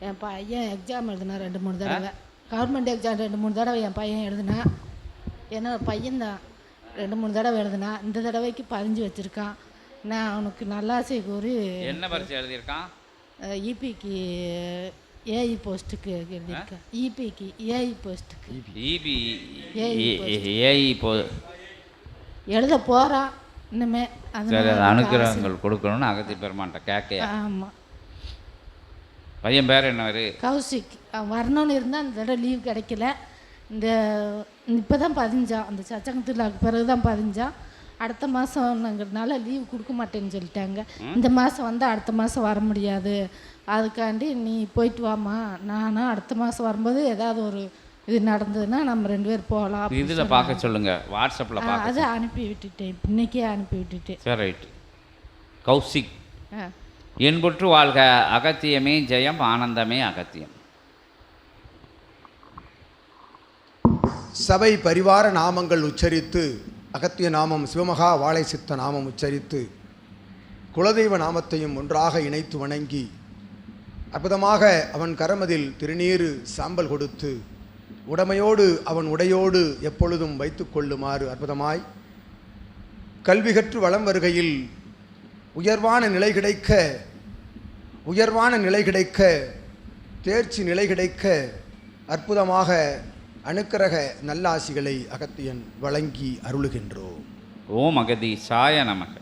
என் பையன் எக்ஸாம் எழுதுனான் 2-3 தடவை. Government exam 2-3 தடவை என் பையன் எழுதுனான். ஏன்னா பையன்தான் 2-3 தடவை எழுதுனான். இந்த தடவைக்கு 15 வச்சுருக்கான். நான் அவனுக்கு நல்லாசை கூறி. என்ன பரிசு எழுதியிருக்கான்? இபிக்கு ஏஇ போஸ்ட்டுக்கு எழுதியிருக்கேன். இபிக்கு ஏஇ போஸ்ட்டுக்கு எழுத போகிறான் இன்னுமே. அது அனுகிரகங்கள் கொடுக்கணும்னு அகத்தி பெருமான்ட்ட கேட்க. ஆமாம். பையன் பேர் என்ன பேர்? கௌசிக். வரணும்னு இருந்தால் அந்த தடவை லீவ் கிடைக்கல. இந்த இப்போ தான் பதிஞ்சான். அந்த சச்சங்கத்தில் பிறகு தான் பதிஞ்சான். அடுத்த மாதம்ங்கிறதுனால லீவ் கொடுக்க மாட்டேன்னு சொல்லிட்டாங்க. இந்த மாதம் வந்தால் அடுத்த மாதம் வர முடியாது. அதுக்காண்டி நீ போயிட்டு வாமா, நானும் அடுத்த மாதம் வரும்போது ஏதாவது ஒரு இது நடந்ததுன்னா நம்ம 2 பேர் போகலாம். இதில் பார்க்க சொல்லுங்கள், வாட்ஸ்அப்பில் பார்க்க. அதை அனுப்பி விட்டுட்டேன், இன்னைக்கே அனுப்பி விட்டுட்டேன். சரி, ரைட். கௌசிக், என்புற்று வாழ்க. அகத்தியமே ஜெயம், ஆனந்தமே அகத்தியம். சபை பரிவார நாமங்கள் உச்சரித்து, அகத்திய நாமம் சிவமகா வாழை சித்த நாமம் உச்சரித்து, குலதெய்வ நாமத்தையும் ஒன்றாக இணைத்து வணங்கி, அற்புதமாக அவன் கரமதில் திருநீறு சாம்பல் கொடுத்து, உடமையோடு அவன் உடையோடு எப்பொழுதும் வைத்து கொள்ளுமாறு அற்புதமாய் கல்வி கற்று வளம் வருகையில் உயர்வான நிலை கிடைக்க தேர்ச்சி நிலை கிடைக்க அற்புதமாக அனுக்கிரக நல்லாசிகளை அகத்தியன் வழங்கி அருளுகின்றோம். ஓம் அகதீசாய நமக.